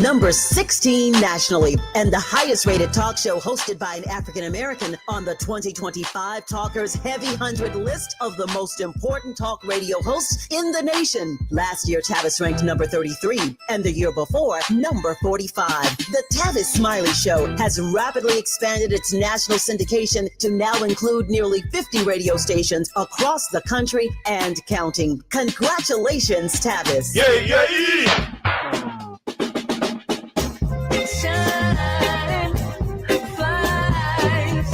Number 16 nationally, and the highest rated talk show hosted by an African American on the 2025 Talkers Heavy 100 list of the most important talk radio hosts in the nation. Last year, Tavis ranked number 33, and the year before, number 45. The Tavis Smiley Show has rapidly expanded its national syndication to now include nearly 50 radio stations across the country and counting. Congratulations, Tavis. Yeah, yeah. Shine, flies,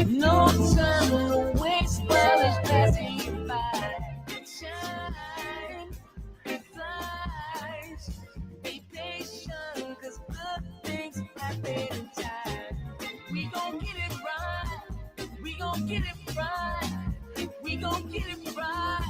no time to waste while it's passing you by. Shine, flies, be patient, cause good things happen in time. We gon' get it right, we gon' get it right, we gon' get it right.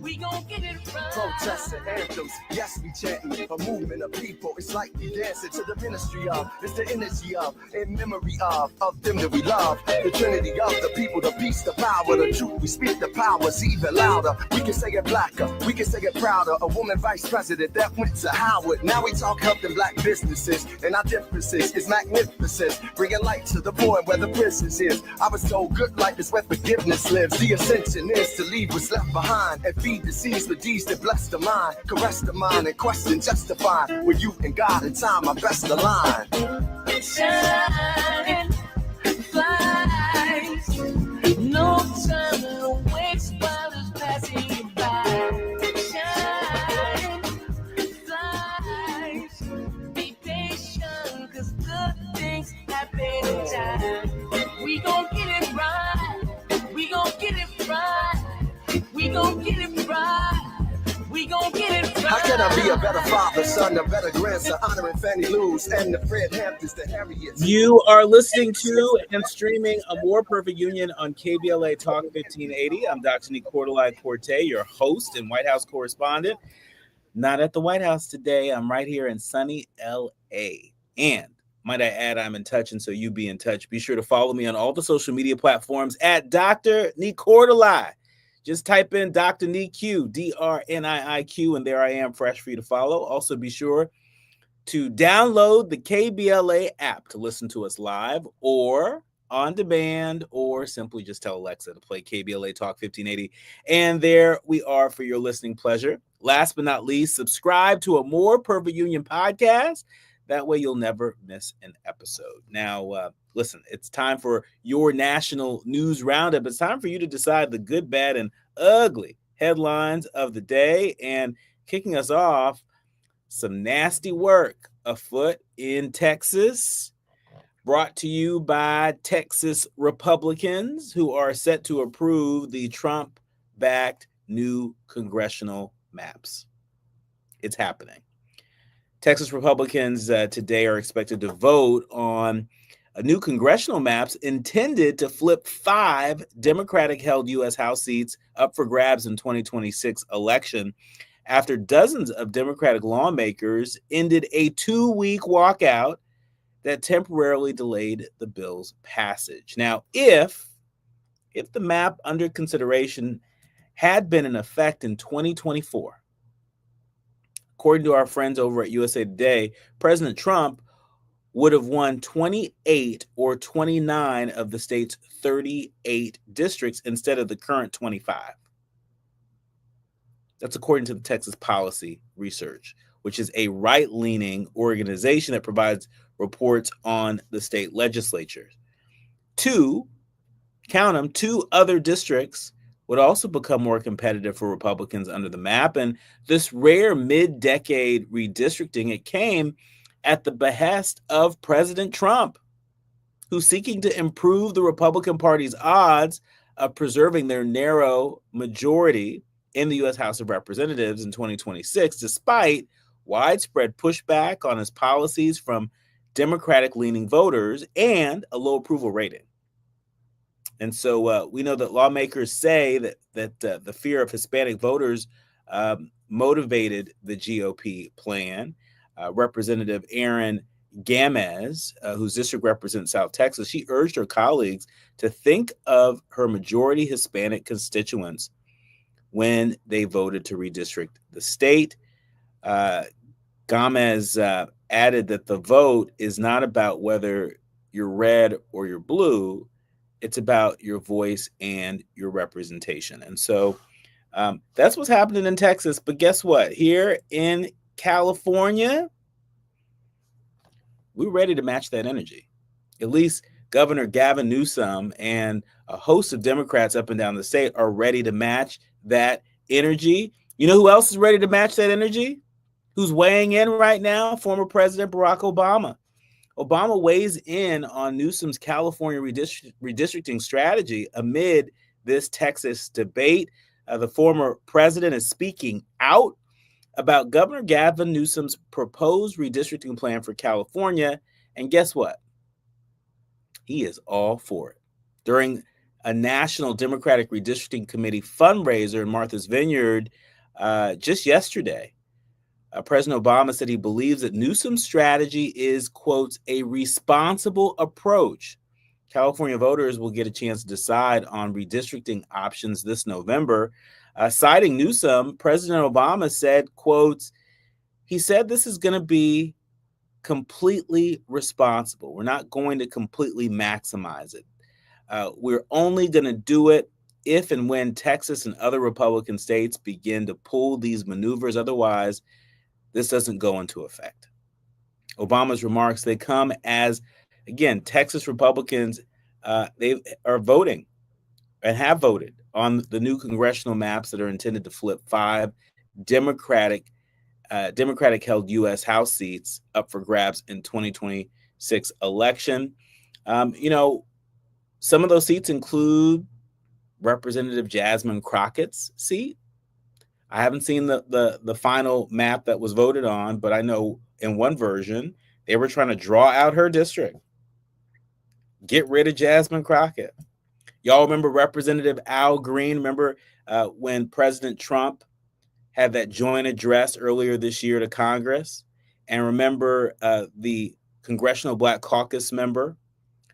We gon' get it right. Protests and anthems, yes, we chanting a movement of people. It's like we dancing to the ministry of, it's the energy of, in memory of them that we love. The trinity of the people, the peace, the power, the truth. We speak the powers even louder. We can say it blacker, we can say it prouder. A woman vice president that went to Howard. Now we talk helping black businesses, and our differences is magnificent. Bringing light to the poor where the business is. I was told good life is where forgiveness lives. The ascension is to leave what's left behind and feed the seeds with deeds that bless the mind, caress the mind, and question justify. With you and God in time, I best align. Shine, flies, no time to waste while it's passing you by. Shine, flies, be patient, cause good things happen in time. We gon' get it right, we gon' get it right. We gon' get it right. We gon' get it right. How can I be a better father, son, a better grandson, honoring Fannie Lou's and the Fred Hamptons, the Harriets? You are listening to and streaming A More Perfect Union on KBLA Talk 1580. I'm Dr. Nii-Quartelai, your host and White House correspondent. Not at the White House today. I'm right here in sunny LA. And might I add, I'm in touch, and so you be in touch. Be sure to follow me on all the social media platforms at Dr. Nii-Quartelai. Just type in Dr. Nii-Q, DRNIIQ, and there I am, fresh for you to follow. Also, be sure to download the KBLA app to listen to us live or on demand, or simply just tell Alexa to play KBLA Talk 1580. And there we are for your listening pleasure. Last but not least, subscribe to A More Perfect Union podcast. That way you'll never miss an episode. Now, listen, it's time for your national news roundup. It's time for you to decide the good, bad, and ugly headlines of the day. And kicking us off, some nasty work afoot in Texas, brought to you by Texas Republicans who are set to approve the Trump-backed new congressional maps. It's happening. Texas Republicans today are expected to vote on a new congressional maps intended to flip 5 Democratic-held U.S. House seats up for grabs in 2026 election after dozens of Democratic lawmakers ended a 2-week walkout that temporarily delayed the bill's passage. Now, if the map under consideration had been in effect in 2024, according to our friends over at USA Today, President Trump would have won 28 or 29 of the state's 38 districts instead of the current 25. That's according to the Texas Policy Research, which is a right-leaning organization that provides reports on the state legislatures. 2 other districts would also become more competitive for Republicans under the map. And this rare mid-decade redistricting, it came at the behest of President Trump, who's seeking to improve the Republican Party's odds of preserving their narrow majority in the U.S. House of Representatives in 2026, despite widespread pushback on his policies from Democratic-leaning voters and a low approval rating. And so we know that lawmakers say that the fear of Hispanic voters motivated the GOP plan. Representative Erin Gamez, whose district represents South Texas, she urged her colleagues to think of her majority Hispanic constituents when they voted to redistrict the state. Gamez added that the vote is not about whether you're red or you're blue. It's about your voice and your representation. And so that's what's happening in Texas. But guess what? Here in California, we're ready to match that energy. At least Governor Gavin Newsom and a host of Democrats up and down the state are ready to match that energy. You know who else is ready to match that energy? Who's weighing in right now? Former President Barack Obama. Obama weighs in on Newsom's California redistricting strategy amid this Texas debate. The former president is speaking out about Governor Gavin Newsom's proposed redistricting plan for California. And guess what? He is all for it. During a National Democratic Redistricting Committee fundraiser in Martha's Vineyard just yesterday, President Obama said he believes that Newsom's strategy is, quote, a responsible approach. California voters will get a chance to decide on redistricting options this November. Citing Newsom, President Obama said, quote, he said this is going to be completely responsible. We're not going to completely maximize it. We're only going to do it if and when Texas and other Republican states begin to pull these maneuvers. Otherwise, this doesn't go into effect. Obama's remarks, they come as, again, Texas Republicans, they are voting and have voted on the new congressional maps that are intended to flip 5 Democratic-held U.S. House seats up for grabs in 2026 election. Some of those seats include Representative Jasmine Crockett's seat. I haven't seen the final map that was voted on, but I know in one version, they were trying to draw out her district. Get rid of Jasmine Crockett. Y'all remember Representative Al Green? Remember when President Trump had that joint address earlier this year to Congress? And remember the Congressional Black Caucus member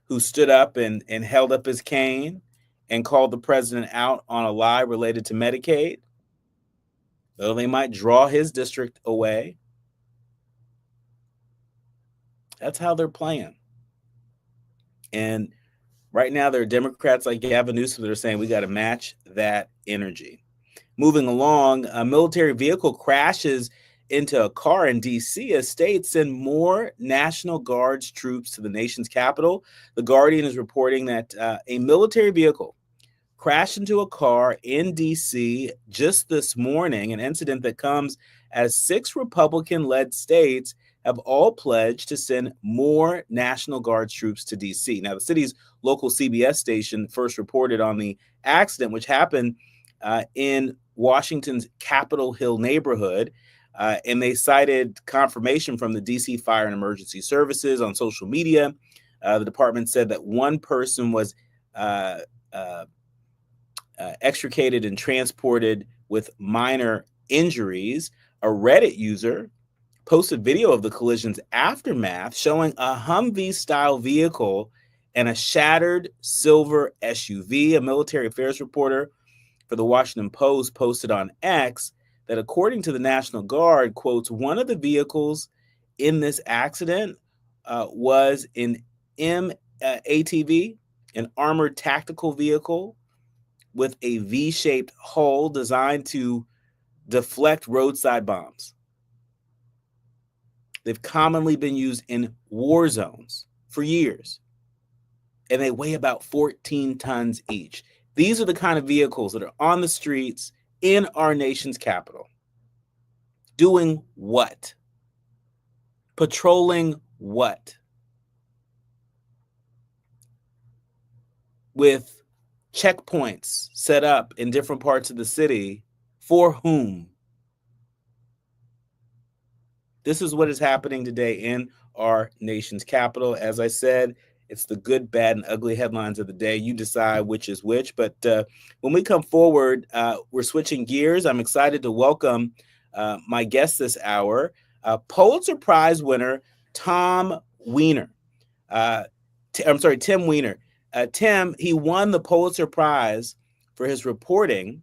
who stood up and held up his cane and called the president out on a lie related to Medicaid? Though they might draw his district away, that's how they're playing. And right now, there are Democrats like Gavin Newsom that are saying we got to match that energy. Moving along, a military vehicle crashes into a car in D.C. as states send more National Guards troops to the nation's capital. The Guardian is reporting that a military vehicle crashed into a car in D.C. just this morning, an incident that comes as 6 Republican-led states have all pledged to send more National Guard troops to D.C. Now, the city's local CBS station first reported on the accident, which happened in Washington's Capitol Hill neighborhood, and they cited confirmation from the D.C. Fire and Emergency Services on social media. The department said that one person was extricated and transported with minor injuries. A Reddit user posted video of the collision's aftermath showing a Humvee-style vehicle and a shattered silver SUV. A military affairs reporter for the Washington Post posted on X that according to the National Guard, quotes, one of the vehicles in this accident was an M-ATV, an armored tactical vehicle with a V-shaped hull designed to deflect roadside bombs. They've commonly been used in war zones for years, and they weigh about 14 tons each. These are the kind of vehicles that are on the streets in our nation's capital. Doing what? Patrolling what? With checkpoints set up in different parts of the city. For whom? This is what is happening today in our nation's capital. As I said, it's the good, bad, and ugly headlines of the day. You decide which is which. But when we come forward, we're switching gears. I'm excited to welcome my guest this hour, Pulitzer Prize winner Tim Weiner. Tim, he won the Pulitzer Prize for his reporting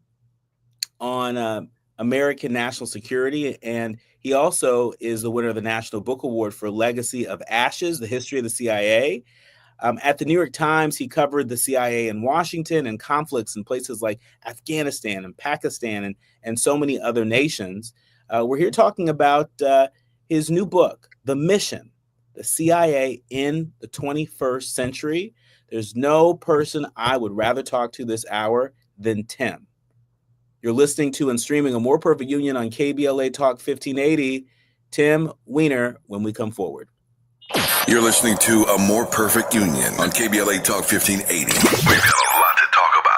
on American National Security, and he also is the winner of the National Book Award for Legacy of Ashes, The History of the CIA. At the New York Times, he covered the CIA in Washington and conflicts in places like Afghanistan and Pakistan and so many other nations. We're here talking about his new book, The Mission, the CIA in the 21st Century. There's no person I would rather talk to this hour than Tim. You're listening to and streaming A More Perfect Union on KBLA Talk 1580. Tim Weiner, when we come forward. You're listening to A More Perfect Union on KBLA Talk 1580. We've got a lot to talk about.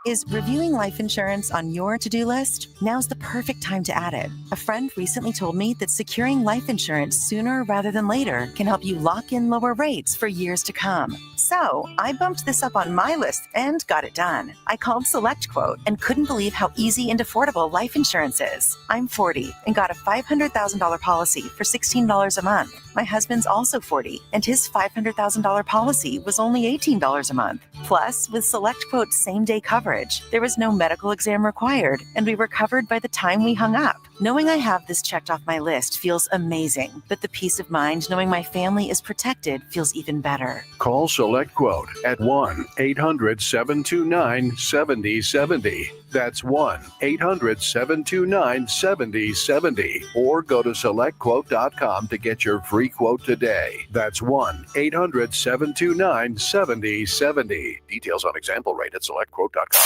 Is reviewing life insurance on your to-do list? Now's the perfect time to add it. A friend recently told me that securing life insurance sooner rather than later can help you lock in lower rates for years to come. So I bumped this up on my list and got it done. I called SelectQuote and couldn't believe how easy and affordable life insurance is. I'm 40 and got a $500,000 policy for $16 a month. My husband's also 40 and his $500,000 policy was only $18 a month. Plus, with SelectQuote's same-day coverage, there was no medical exam required and we were covered by the time we hung up. Knowing I have this checked off my list feels amazing, but the peace of mind knowing my family is protected feels even better. Call SelectQuote at 1-800-729-7070. That's 1-800-729-7070. Or go to SelectQuote.com to get your free quote today. That's 1-800-729-7070. Details on example rate at SelectQuote.com.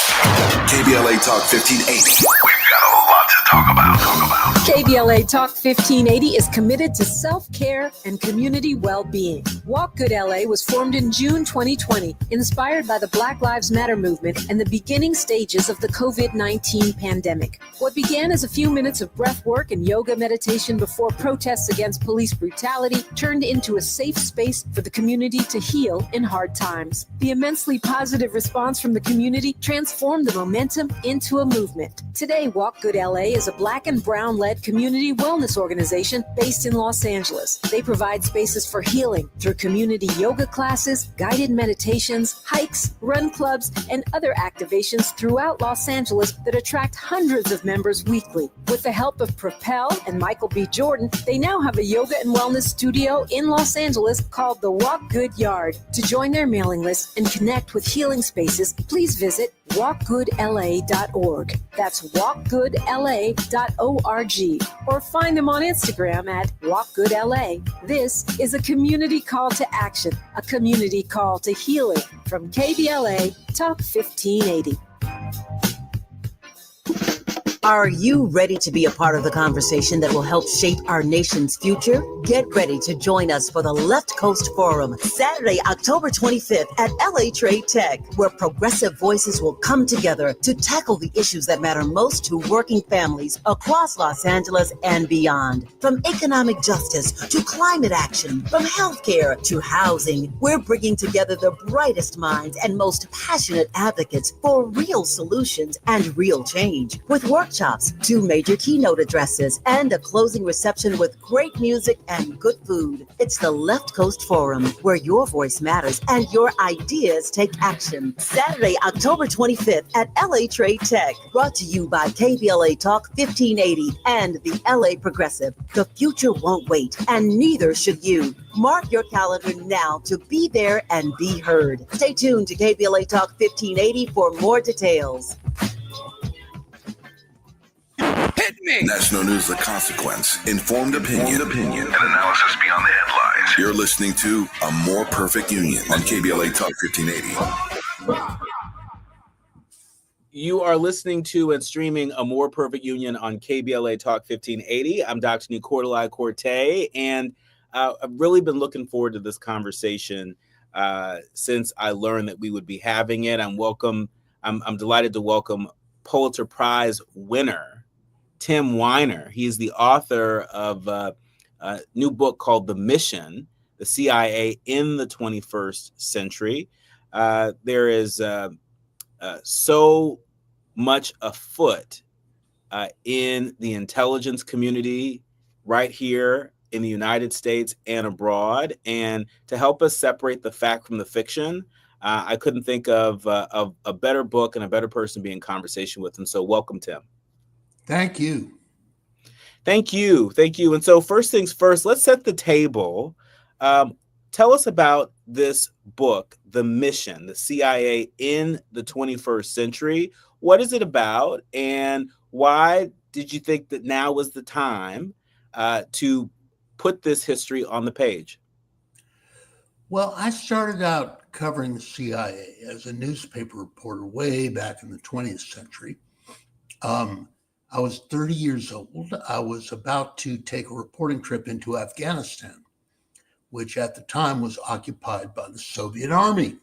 KBLA Talk 1580. We've got a lot to talk about. KBLA Talk 1580 is committed to self-care and community well-being. Walk Good LA was formed in June 2020, inspired by the Black Lives Matter movement and the beginning stages of the COVID-19 pandemic. What began as a few minutes of breath work and yoga meditation before protests against police brutality turned into a safe space for the community to heal in hard times. The immensely positive response from the community transformed the momentum into a movement. Today, Walk Good LA is a Black and Brown-led community wellness organization based in Los Angeles. They provide spaces for healing through community yoga classes, guided meditations, hikes, run clubs, and other activations throughout Los Angeles that attract hundreds of members weekly. With the help of Propel and Michael B. Jordan, they now have a yoga and wellness studio in Los Angeles called the Walk Good Yard. To join their mailing list and connect with healing spaces, please visit walkgoodla.org. That's walkgoodla.org. Or find them on Instagram at walkgoodla. This is a community call to action, a community call to healing from KBLA Talk 1580. Are you ready to be a part of the conversation that will help shape our nation's future? Get ready to join us for the Left Coast Forum, Saturday, October 25th at LA Trade Tech, where progressive voices will come together to tackle the issues that matter most to working families across Los Angeles and beyond. From economic justice to climate action, from healthcare to housing, we're bringing together the brightest minds and most passionate advocates for real solutions and real change. With workshops, 2 major keynote addresses, and a closing reception with great music and good food. It's the Left Coast Forum, where your voice matters and your ideas take action. Saturday, October 25th at LA Trade Tech. Brought to you by KBLA Talk 1580 and the LA Progressive. The future won't wait, and neither should you. Mark your calendar now to be there and be heard. Stay tuned to KBLA Talk 1580 for more details. Hit me! National news, the consequence, informed opinion, and analysis beyond the headlines. You're listening to A More Perfect Union on KBLA Talk 1580. You are listening to and streaming A More Perfect Union on KBLA Talk 1580. I'm Dr. Nii-Quartelai, and I've really been looking forward to this conversation since I learned that we would be having it. I'm delighted to welcome Pulitzer Prize winner Tim Weiner. He's the author of a new book called The Mission, the CIA in the 21st Century. There is so much afoot in the intelligence community right here in the United States and abroad. And to help us separate the fact from the fiction, I couldn't think of a better book and a better person to be in conversation with. And so welcome, Tim. Thank you. Thank you. Thank you. And so first things first, let's set the table. Tell us about this book, The Mission, the CIA in the 21st Century. What is it about? And why did you think that now was the time to put this history on the page? Well, I started out covering the CIA as a newspaper reporter way back in the 20th century. I was 30 years old. I was about to take a reporting trip into Afghanistan, which at the time was occupied by the Soviet Army.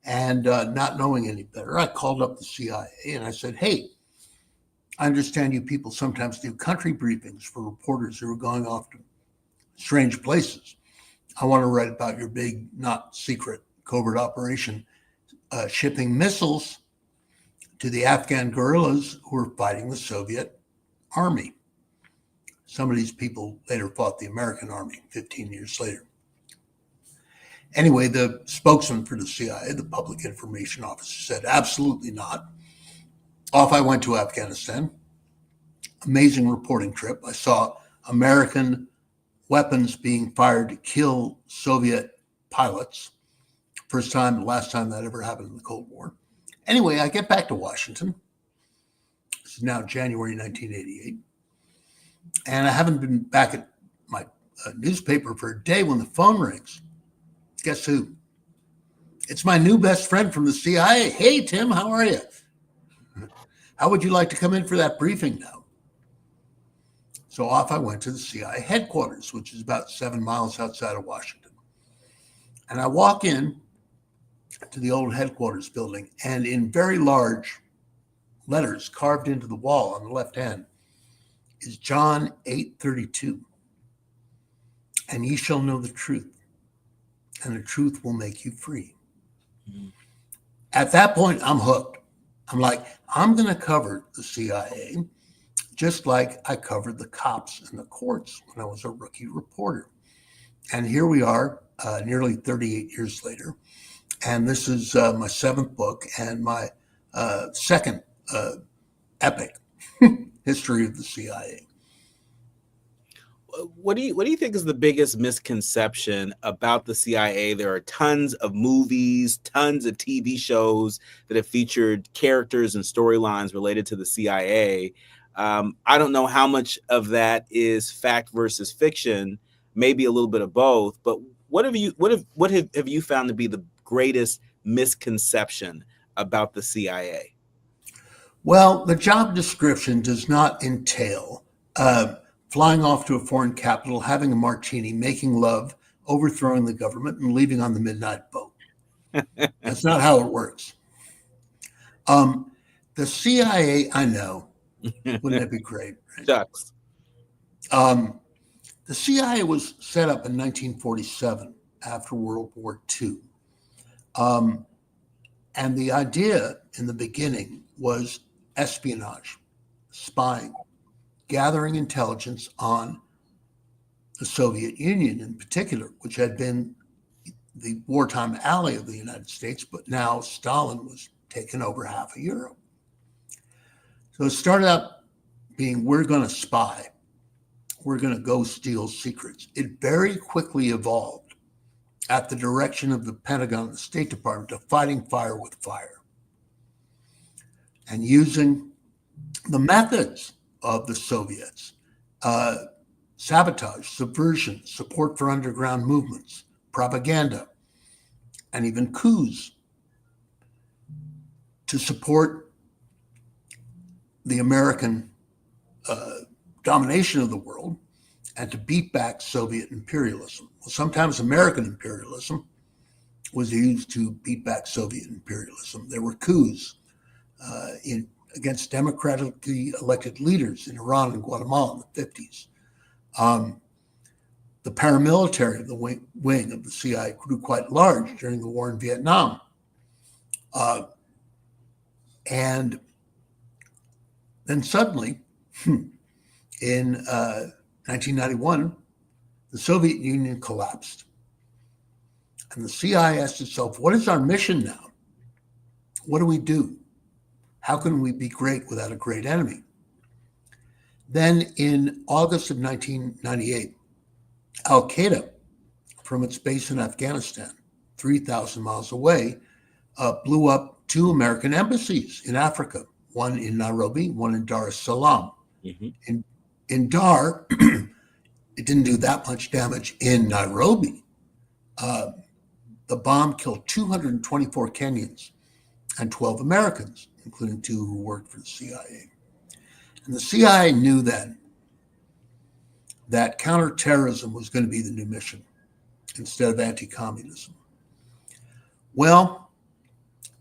And not knowing any better, I called up the CIA and I said, hey, I understand you people sometimes do country briefings for reporters who are going off to strange places. I want to write about your big, not secret, covert operation shipping missiles to the Afghan guerrillas who were fighting the Soviet army. Some of these people later fought the American army 15 years later. Anyway, the spokesman for the CIA, the public information officer, said, absolutely not. Off I went to Afghanistan. Amazing reporting trip. I saw American weapons being fired to kill Soviet pilots. First time, last time that ever happened in the Cold War. Anyway, I get back to Washington. This is now January 1988. And I haven't been back at my newspaper for a day when the phone rings. Guess who? It's my new best friend from the CIA. Hey, Tim, how are you? How would you like to come in for that briefing now? So off I went to the CIA headquarters, which is about 7 miles outside of Washington. And I walk in to the old headquarters building, and in very large letters carved into the wall on the left hand is John 8:32. And ye shall know the truth, and the truth will make you free. Mm-hmm. At that point, I'm hooked. I'm like, I'm going to cover the CIA just like I covered the cops and the courts when I was a rookie reporter. And here we are, nearly 38 years later. And this is my seventh book and my second epic history of the CIA. What do you think is the biggest misconception about the CIA? There are tons of movies, tons of TV shows that have featured characters and storylines related to the CIA. I don't know how much of that is fact versus fiction, maybe a little bit of both. But what have you found to be the greatest misconception about the CIA? Well, the job description does not entail flying off to a foreign capital, having a martini, making love, overthrowing the government, and leaving on the midnight boat. That's not how it works. The CIA, I know, wouldn't that be great? Right? Shucks. The CIA was set up in 1947 after World War II. And the idea in the beginning was espionage, spying, gathering intelligence on the Soviet Union in particular, which had been the wartime ally of the United States, but now Stalin was taking over half of Europe. So it started out being, we're going to spy. We're going to go steal secrets. It very quickly evolved at the direction of the Pentagon and the State Department to fighting fire with fire and using the methods of the Soviets, sabotage, subversion, support for underground movements, propaganda, and even coups to support the American domination of the world and to beat back Soviet imperialism. Well, sometimes American imperialism was used to beat back Soviet imperialism. There were coups against democratically elected leaders in Iran and Guatemala in the 50s. The paramilitary of the wing of the CIA grew quite large during the war in Vietnam. And then suddenly, in 1991, the Soviet Union collapsed. And the CIA asked itself, what is our mission now? What do we do? How can we be great without a great enemy? Then in August of 1998, Al-Qaeda, from its base in Afghanistan, 3,000 miles away, blew up 2 American embassies in Africa, one in Nairobi, one in Dar es Salaam. Mm-hmm. In Dar, it didn't do that much damage. In Nairobi, the bomb killed 224 Kenyans and 12 Americans, including 2 who worked for the CIA. And the CIA knew then that counterterrorism was going to be the new mission instead of anti-communism. Well,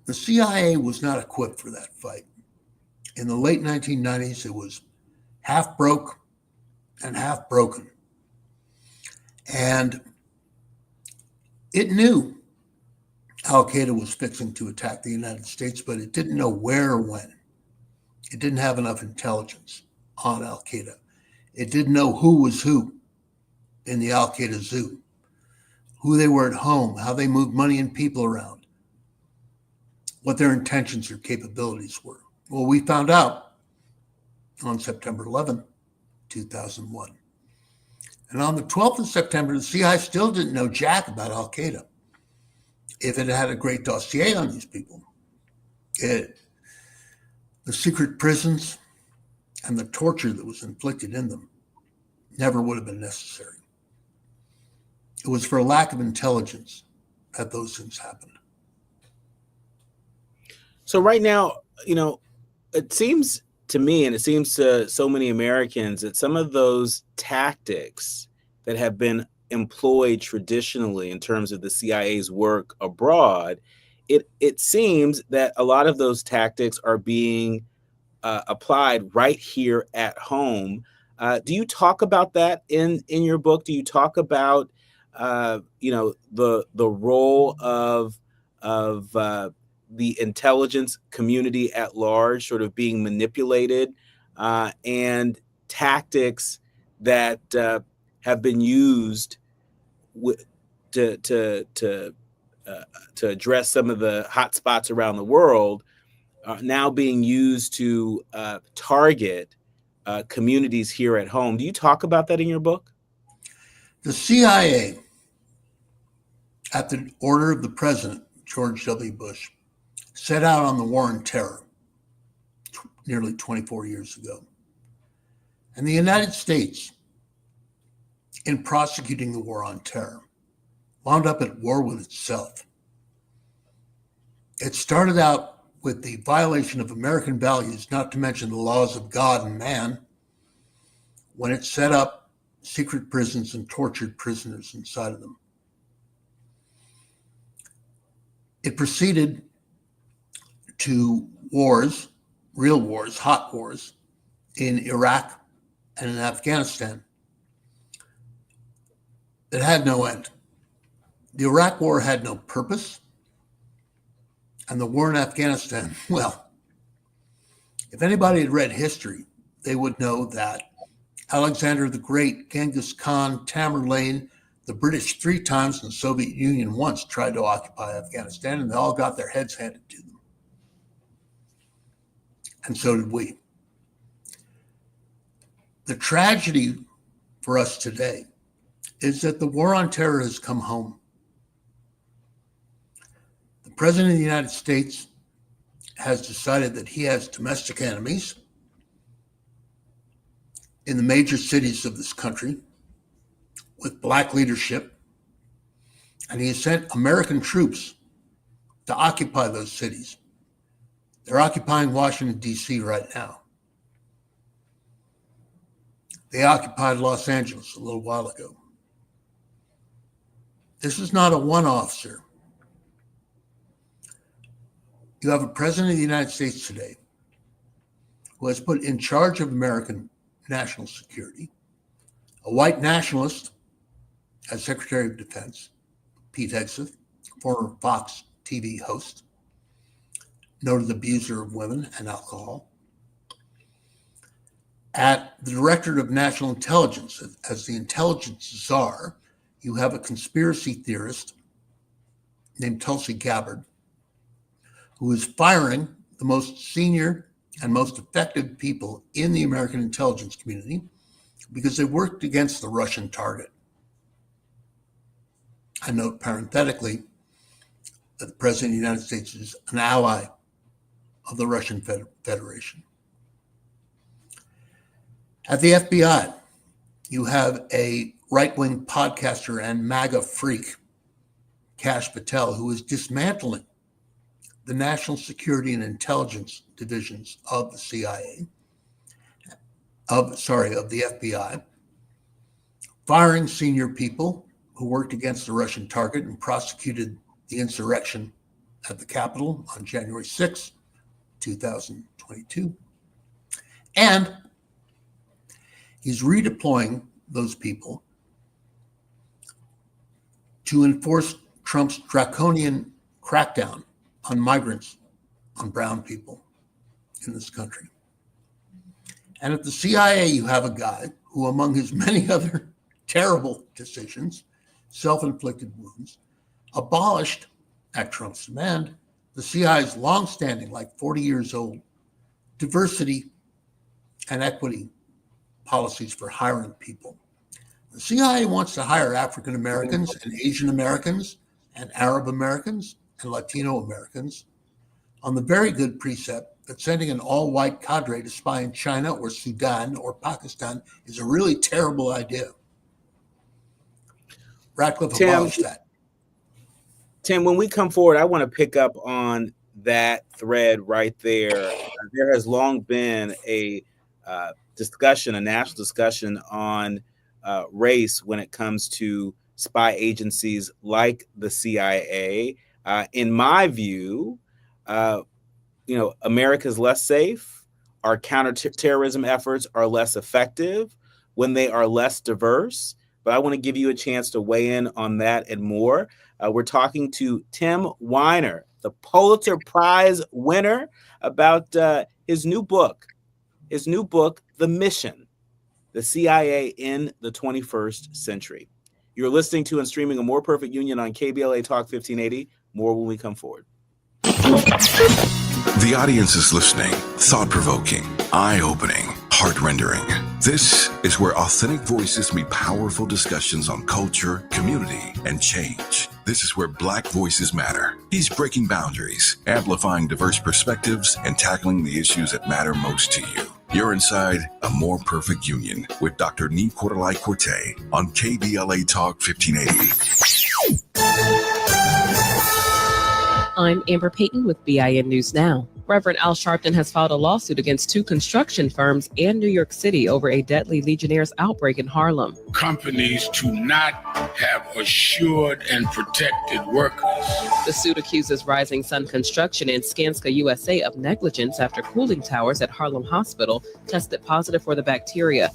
the CIA was not equipped for that fight. In the late 1990s, it was half broke and half broken. And it knew Al-Qaeda was fixing to attack the United States, but it didn't know where or when. It didn't have enough intelligence on Al-Qaeda. It didn't know who was who in the Al-Qaeda zoo, who they were at home, how they moved money and people around, what their intentions or capabilities were. Well, we found out on September 11, 2001. And on the 12th of September, the CIA still didn't know jack about Al-Qaeda. If it had a great dossier on these people, the secret prisons and the torture that was inflicted in them never would have been necessary. It was for a lack of intelligence that those things happened. So right now, it seems to me, and it seems to so many Americans, that some of those tactics that have been employed traditionally in terms of the CIA's work abroad, it seems that a lot of those tactics are being applied right here at home. Do you talk about that in your book? Do you talk about the role of the intelligence community at large sort of being manipulated and tactics that have been used to address some of the hot spots around the world are now being used to target communities here at home? Do you talk about that in your book? The CIA, at the order of the president, George W. Bush, set out on the war on terror nearly 24 years ago. And the United States, in prosecuting the war on terror, wound up at war with itself. It started out with the violation of American values, not to mention the laws of God and man, when it set up secret prisons and tortured prisoners inside of them. It proceeded to wars, real wars, hot wars, in Iraq and in Afghanistan that had no end. The Iraq war had no purpose, and the war in Afghanistan, well, if anybody had read history, they would know that Alexander the Great, Genghis Khan, Tamerlane, the British 3 times, and the Soviet Union once tried to occupy Afghanistan, and they all got their heads handed to them. And so did we. The tragedy for us today is that the war on terror has come home. The President of the United States has decided that he has domestic enemies in the major cities of this country with black leadership, and he has sent American troops to occupy those cities. They're occupying Washington, D.C. right now. They occupied Los Angeles a little while ago. This is not a one-off, sir. You have a president of the United States today who has put in charge of American national security a white nationalist as Secretary of Defense, Pete Hegseth, former Fox TV host, noted abuser of women and alcohol. At the Director of National Intelligence, as the intelligence czar, you have a conspiracy theorist named Tulsi Gabbard, who is firing the most senior and most effective people in the American intelligence community because they worked against the Russian target. I note parenthetically that the President of the United States is an ally of the Russian Federation. At the FBI, you have a right-wing podcaster and MAGA freak, Kash Patel, who is dismantling the national security and intelligence divisions of the CIA, of the FBI, firing senior people who worked against the Russian target and prosecuted the insurrection at the Capitol on January 6, 2022. And he's redeploying those people to enforce Trump's draconian crackdown on migrants, on brown people in this country. And at the CIA, you have a guy who, among his many other terrible decisions, self-inflicted wounds, abolished, at Trump's demand, the CIA's longstanding, like 40 years old, diversity and equity policies for hiring people. The CIA wants to hire African Americans and Asian Americans and Arab Americans and Latino Americans on the very good precept that sending an all-white cadre to spy in China or Sudan or Pakistan is a really terrible idea. Ratcliffe abolished that. Tim, when we come forward, I want to pick up on that thread right there. There has long been a discussion, a national discussion on race when it comes to spy agencies like the CIA. In my view, America's less safe. Our counterterrorism efforts are less effective when they are less diverse. But I want to give you a chance to weigh in on that and more. We're talking to Tim Weiner, the Pulitzer Prize winner, about his new book, The Mission, the CIA in the 21st Century. You're listening to and streaming A More Perfect Union on KBLA Talk 1580. More when we come forward. The audience is listening, thought-provoking, eye-opening, heart-rendering. This is where authentic voices meet powerful discussions on culture, community, and change. This is where Black voices matter. He's breaking boundaries, amplifying diverse perspectives, and tackling the issues that matter most to you. You're inside A More Perfect Union with Dr. Nii-Quartelai on KBLA Talk 1580. I'm Amber Payton with BIN News Now. Reverend Al Sharpton has filed a lawsuit against 2 construction firms in New York City over a deadly Legionnaires outbreak in Harlem. Companies to not have assured and protected workers. The suit accuses Rising Sun Construction and Skanska USA of negligence after cooling towers at Harlem Hospital tested positive for the bacteria.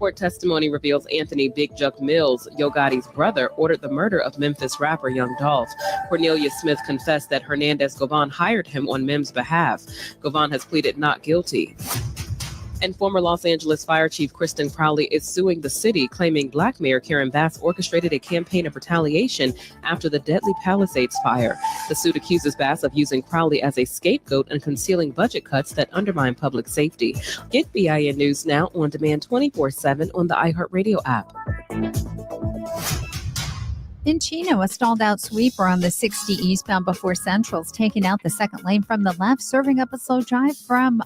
Court testimony reveals Anthony Big Juck Mills, Yo Gotti's brother, ordered the murder of Memphis rapper Young Dolph. Cornelius Smith confessed that Hernandez Govan hired him on Mim's behalf. Govan has pleaded not guilty. And former Los Angeles Fire Chief Kristen Crowley is suing the city, claiming Black Mayor Karen Bass orchestrated a campaign of retaliation after the deadly Palisades fire. The suit accuses Bass of using Crowley as a scapegoat and concealing budget cuts that undermine public safety. Get BIN News Now on demand 24/7 on the iHeartRadio app. In Chino, a stalled-out sweeper on the 60 eastbound before Central is taking out the second lane from the left, serving up a slow drive from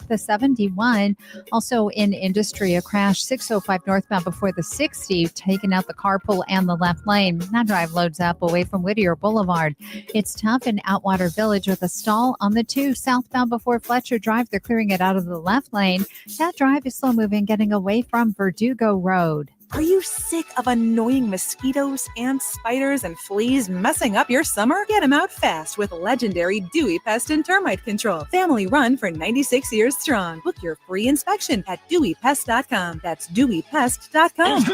the 71. Also in Industry, a crash 605 northbound before the 60, taking out the carpool and the left lane. That drive loads up away from Whittier Boulevard. It's tough in Outwater Village with a stall on the 2 southbound before Fletcher Drive. They're clearing it out of the left lane. That drive is slow-moving, getting away from Verdugo Road. Are you sick of annoying mosquitoes, ants, spiders, and fleas messing up your summer? Get them out fast with legendary Dewey Pest and Termite Control. Family run for 96 years strong. Book your free inspection at DeweyPest.com. That's DeweyPest.com.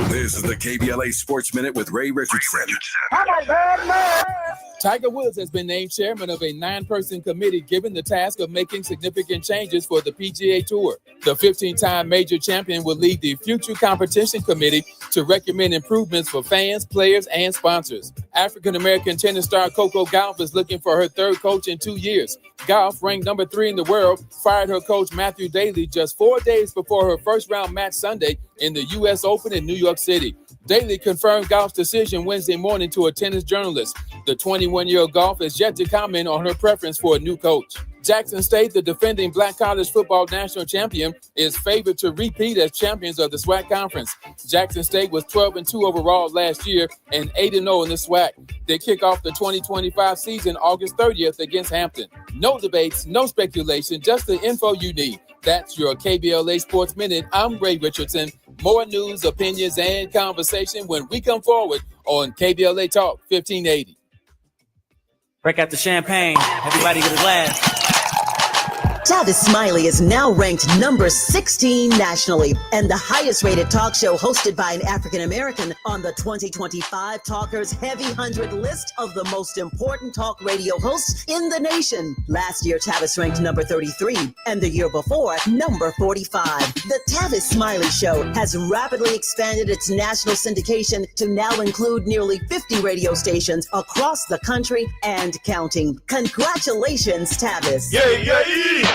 This is the KBLA Sports Minute with Ray Richardson. I'm a bad man. Tiger Woods has been named chairman of a 9-person committee given the task of making significant changes for the PGA Tour. The 15-time major champion will lead the future competition committee to recommend improvements for fans, players, and sponsors. African-American tennis star Coco Gauff is looking for her third coach in 2 years. Gauff, ranked number 3 in the world, fired her coach Matthew Daley just 4 days before her first-round match Sunday in the U.S. Open in New York City. Daley confirmed Gauff's decision Wednesday morning to a tennis journalist. The 21-year-old Gauff has yet to comment on her preference for a new coach. Jackson State, the defending Black college football national champion, is favored to repeat as champions of the SWAC conference. Jackson State was 12-2 overall last year and 8-0 in the SWAC. They kick off the 2025 season August 30th against Hampton. No debates, no speculation, just the info you need. That's your KBLA Sports Minute. I'm Ray Richardson. More news, opinions, and conversation when we come forward on KBLA Talk 1580. Break out the champagne. Everybody get a glass. Tavis Smiley is now ranked number 16 nationally and the highest rated talk show hosted by an African American on the 2025 Talkers Heavy 100 list of the most important talk radio hosts in the nation. Last year, Tavis ranked number 33 and the year before, number 45. The Tavis Smiley Show has rapidly expanded its national syndication to now include nearly 50 radio stations across the country and counting. Congratulations, Tavis. Yeah.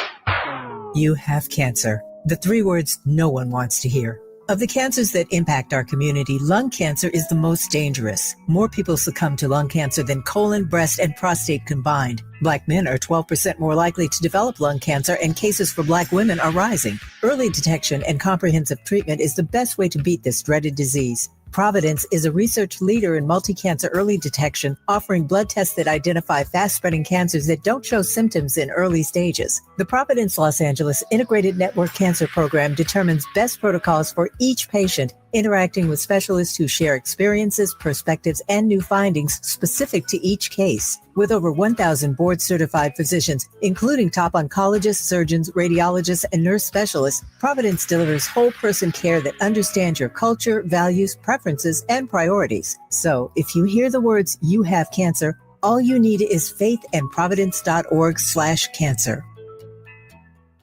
You have cancer. The 3 words no one wants to hear. Of the cancers that impact our community, lung cancer is the most dangerous. More people succumb to lung cancer than colon, breast, and prostate combined. Black men are 12% more likely to develop lung cancer, and cases for Black women are rising. Early detection and comprehensive treatment is the best way to beat this dreaded disease. Providence is a research leader in multi-cancer early detection, offering blood tests that identify fast-spreading cancers that don't show symptoms in early stages. The Providence Los Angeles Integrated Network Cancer Program determines best protocols for each patient, interacting with specialists who share experiences, perspectives, and new findings specific to each case. With over 1,000 board-certified physicians, including top oncologists, surgeons, radiologists, and nurse specialists, Providence delivers whole-person care that understands your culture, values, preferences, and priorities. So, if you hear the words, "you have cancer," all you need is faith and providence.org/cancer.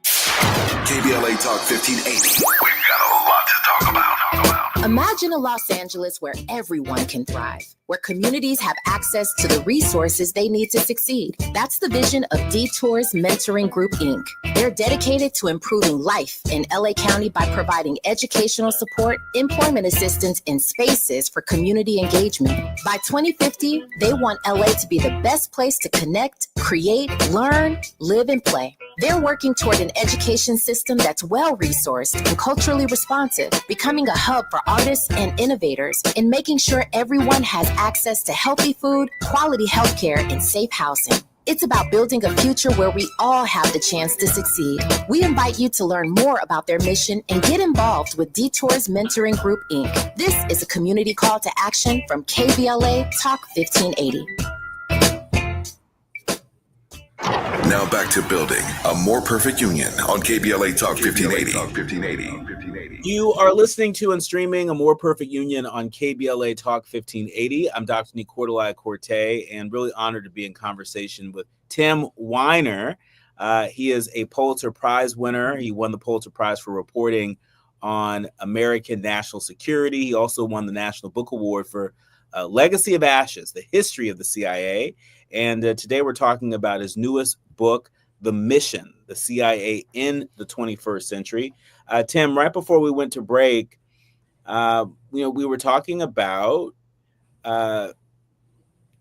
KBLA Talk 1580. We've got a lot to talk about. Imagine a Los Angeles where everyone can thrive, where communities have access to the resources they need to succeed. That's the vision of Detours Mentoring Group, Inc. They're dedicated to improving life in LA County by providing educational support, employment assistance, and spaces for community engagement. By 2050, they want LA to be the best place to connect, create, learn, live, and play. They're working toward an education system that's well-resourced and culturally responsive, becoming a hub for artists and innovators, and making sure everyone has access to healthy food, quality healthcare, and safe housing. It's about building a future where we all have the chance to succeed. We invite you to learn more about their mission and get involved with Detours Mentoring Group, Inc. This is a community call to action from KBLA Talk 1580. Now back to building a more perfect union on KBLA Talk 1580. You are listening to and streaming A More Perfect Union on KBLA Talk 1580. I'm Dr. Nii-Quartelai, and really honored to be in conversation with Tim Weiner. He is a Pulitzer Prize winner. He won the Pulitzer Prize for reporting on American national security. He also won the National Book Award for Legacy of Ashes, the history of the CIA. And today we're talking about his newest book, The Mission, the CIA in the 21st Century. Tim, right before we went to break, we were talking about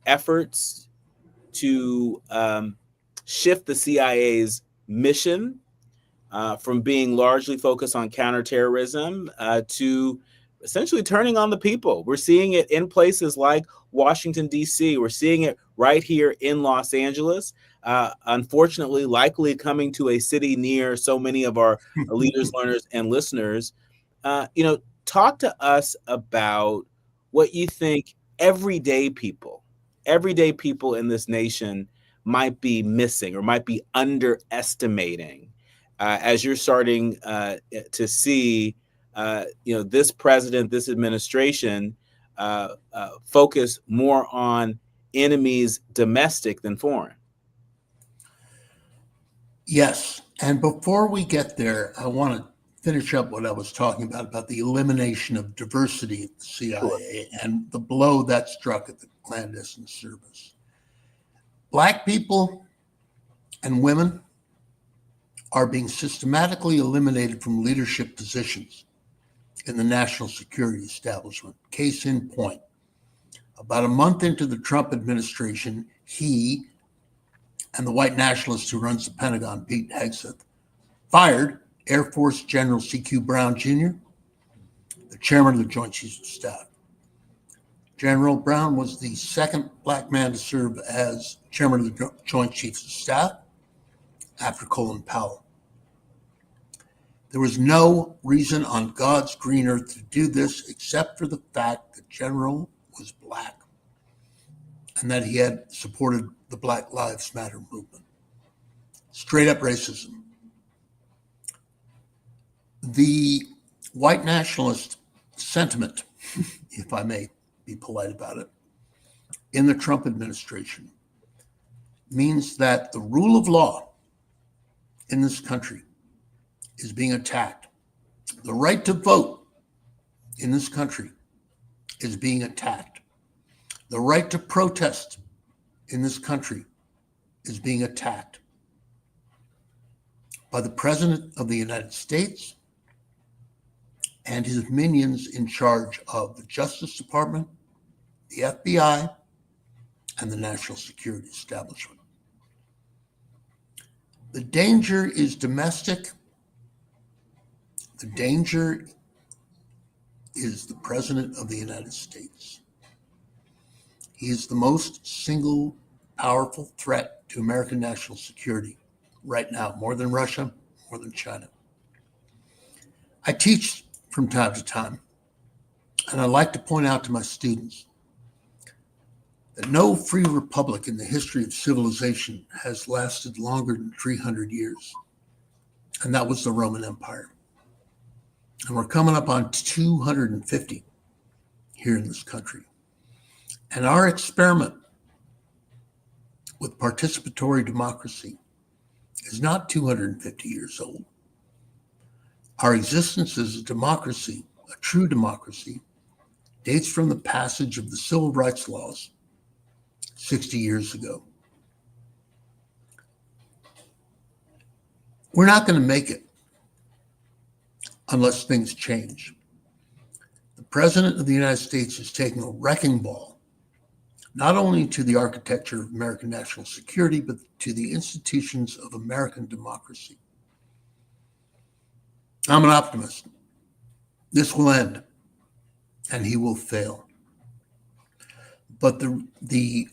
efforts to shift the CIA's mission from being largely focused on counterterrorism to essentially turning on the people. We're seeing it in places like Washington, D.C. We're seeing it right here in Los Angeles. Unfortunately, likely coming to a city near so many of our leaders, learners, and listeners. Talk to us about what you think everyday people in this nation might be missing or might be underestimating as you're starting to see this president, this administration focus more on enemies domestic than foreign. Yes. And before we get there, I want to finish up what I was talking about the elimination of diversity at the CIA and the blow that struck at the clandestine service. Black people and women are being systematically eliminated from leadership positions in the national security establishment. Case in point, about a month into the Trump administration, he and the white nationalist who runs the Pentagon, Pete Hegseth, fired Air Force General C.Q. Brown Jr., the chairman of the Joint Chiefs of Staff. General Brown was the second black man to serve as chairman of the Joint Chiefs of Staff after Colin Powell. There was no reason on God's green earth to do this except for the fact that General was black and that he had supported the Black Lives Matter movement. Straight up racism. The white nationalist sentiment, if I may be polite about it, in the Trump administration means that the rule of law in this country is being attacked. The right to vote in this country is being attacked. The right to protest in this country is being attacked by the President of the United States and his minions in charge of the Justice Department, the FBI, and the national security establishment. The danger is domestic. The danger is the President of the United States. He is the most single powerful threat to American national security right now, more than Russia, more than China. I teach from time to time, and I like to point out to my students that no free republic in the history of civilization has lasted longer than 300 years, and that was the Roman Empire. And we're coming up on 250 here in this country. And our experiment with participatory democracy is not 250 years old. Our existence as a democracy, a true democracy, dates from the passage of the Civil Rights Laws 60 years ago. We're not going to make it unless things change. The President of the United States is taking a wrecking ball, not only to the architecture of American national security, but to the institutions of American democracy. I'm an optimist. This will end, and he will fail. But the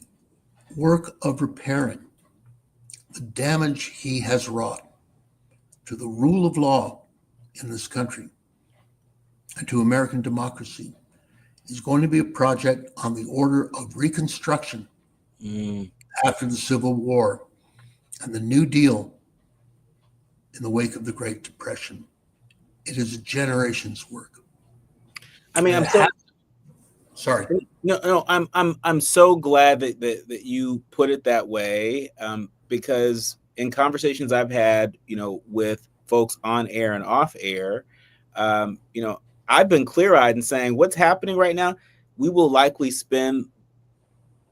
work of repairing the damage he has wrought to the rule of law in this country and to American democracy is going to be a project on the order of reconstruction after the Civil War and the New Deal in the wake of the Great Depression. It is a generation's work. I mean, sorry. No, I'm so glad that you put it that way, because in conversations I've had, with folks on air and off air, I've been clear-eyed in saying what's happening right now, we will likely spend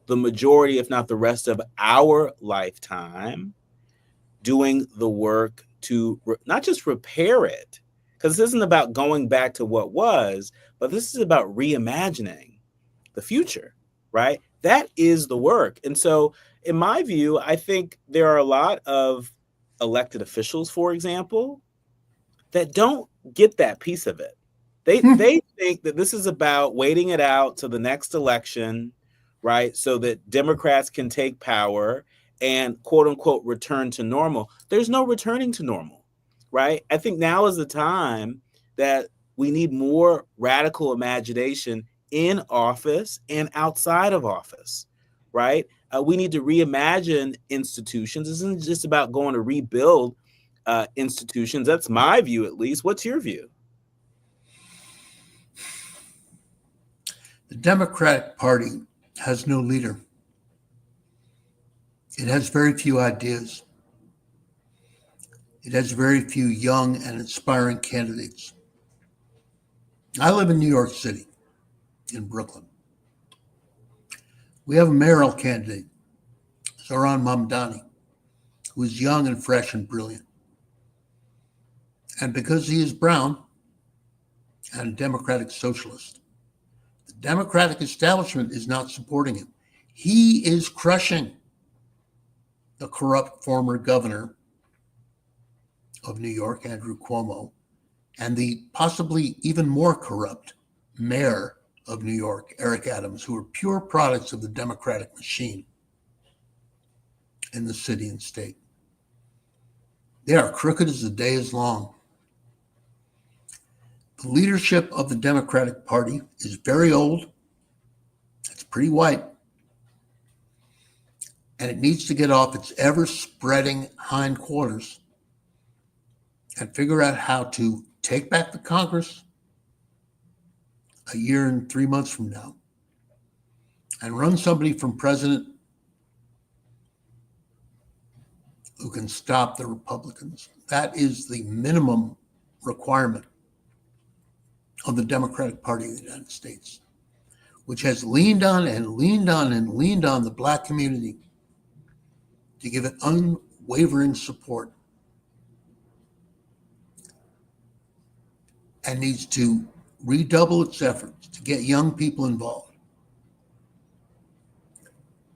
the majority, if not the rest of our lifetime, doing the work to not just repair it, because this isn't about going back to what was, but this is about reimagining the future, right? That is the work. And so in my view, I think there are a lot of elected officials, for example, that don't get that piece of it. They think that this is about waiting it out to the next election, right? So that Democrats can take power and quote unquote return to normal. There's no returning to normal, right? I think now is the time that we need more radical imagination in office and outside of office, right? We need to reimagine institutions. This isn't just about going to rebuild institutions. That's my view, at least. What's your view? The Democratic Party has no leader. It has very few ideas. It has very few young and inspiring candidates. I live in New York City, in Brooklyn. We have a mayoral candidate, Zohran Mamdani, who is young and fresh and brilliant. And because he is brown and a democratic socialist, the Democratic establishment is not supporting him. He is crushing the corrupt former governor of New York, Andrew Cuomo, and the possibly even more corrupt mayor of New York, Eric Adams, who are pure products of the Democratic machine in the city and state. They are crooked as the day is long. The leadership of the Democratic Party is very old. It's pretty white. And it needs to get off its ever-spreading hindquarters and figure out how to take back the Congress a year and 3 months from now and run somebody from president who can stop the Republicans. That is the minimum requirement of the Democratic Party of the United States, which has leaned on and leaned on and leaned on the Black community to give it unwavering support, and needs to redouble its efforts to get young people involved,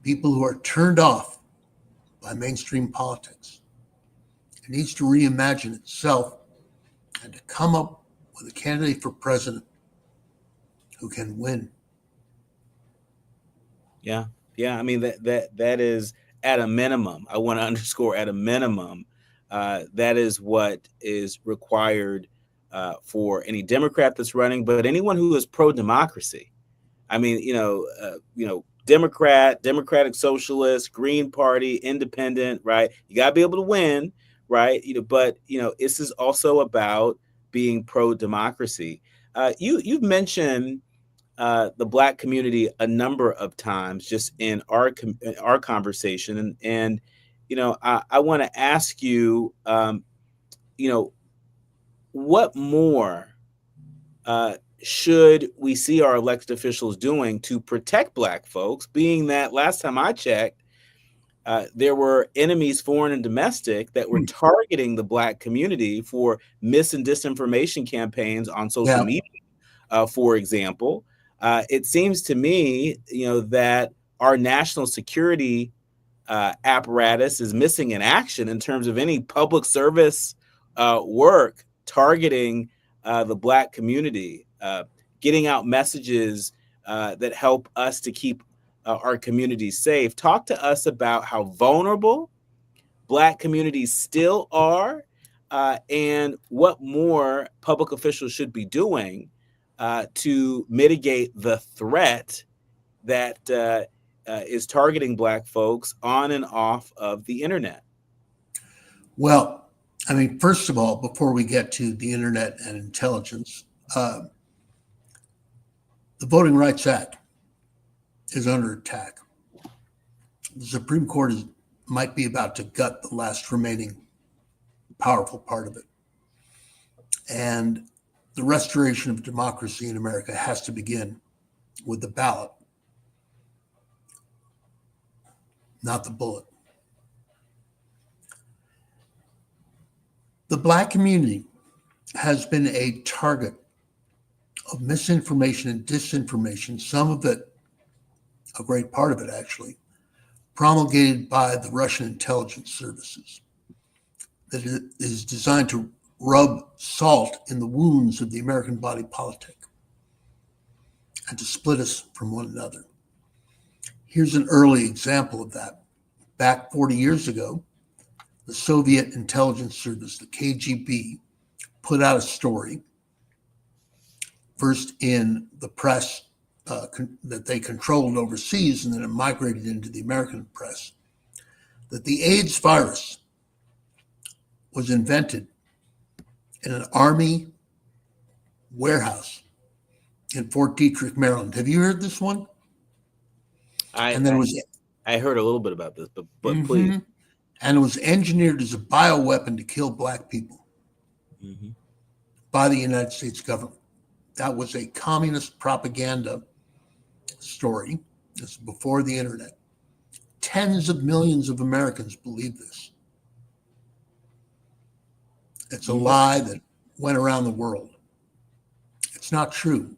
people who are turned off by mainstream politics. It needs to reimagine itself and to come up with a candidate for president who can win. Yeah. I mean, that is at a minimum. I want to underscore at a minimum, that is what is required for any Democrat that's running, but anyone who is pro-democracy. I mean, Democrat, Democratic Socialist, Green Party, Independent, right? You got to be able to win, right? But this is also about being pro-democracy. You've mentioned the Black community a number of times just in our conversation, and I want to ask you, what more should we see our elected officials doing to protect Black folks, being that last time I checked, there were enemies, foreign and domestic, that were targeting the Black community for mis and disinformation campaigns on social media, for example. It seems to me, that our national security apparatus is missing in action in terms of any public service work targeting the Black community, getting out messages that help us to keep our communities safe. Talk to us about how vulnerable Black communities still are, and what more public officials should be doing to mitigate the threat that is targeting Black folks on and off of the internet. Well, I mean, first of all, before we get to the internet and intelligence, the Voting Rights Act is under attack. The Supreme Court might be about to gut the last remaining powerful part of it. And the restoration of democracy in America has to begin with the ballot, not the bullet. The Black community has been a target of misinformation and disinformation, some of it, a great part of it actually, promulgated by the Russian intelligence services, that is designed to rub salt in the wounds of the American body politic and to split us from one another. Here's an early example of that. Back 40 years ago, the Soviet intelligence service, the KGB, put out a story, first in the press that they controlled overseas, and then it migrated into the American press, that the AIDS virus was invented in an Army warehouse in Fort Detrick, Maryland. Have you heard this one? And then I heard a little bit about this, but Mhm. please. And it was engineered as a bioweapon to kill black people by the United States government. That was a communist propaganda story. This is before the internet. Tens of millions of Americans believe this. It's a lie that went around the world. It's not true,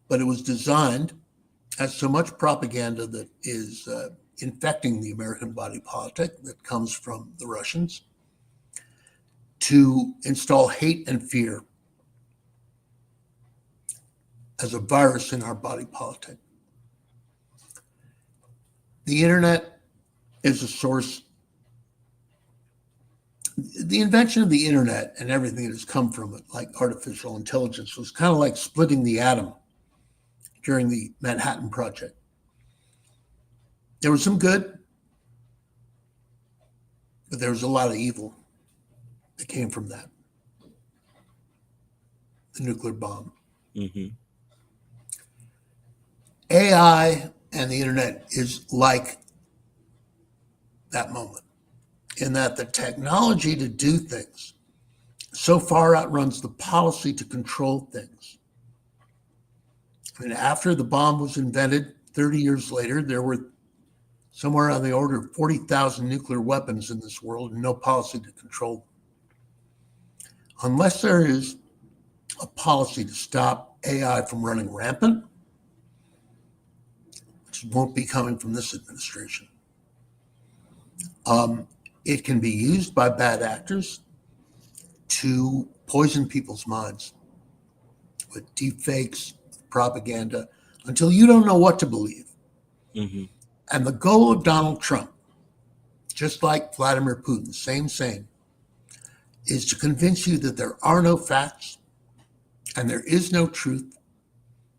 but it was designed as so much propaganda that is infecting the American body politic that comes from the Russians to install hate and fear as a virus in our body politic. The internet is a source. The invention of the internet and everything that has come from it, like artificial intelligence, was kind of like splitting the atom during the Manhattan Project. There was some good, but there was a lot of evil that came from that. The nuclear bomb. AI and the internet is like that moment, in that the technology to do things so far outruns the policy to control things. I mean, after the bomb was invented, 30 years later, there were somewhere on the order of 40,000 nuclear weapons in this world and no policy to control them. Unless there is a policy to stop AI from running rampant, which won't be coming from this administration, it can be used by bad actors to poison people's minds with deep fakes, propaganda, until you don't know what to believe. And the goal of Donald Trump, just like Vladimir Putin, same, is to convince you that there are no facts and there is no truth,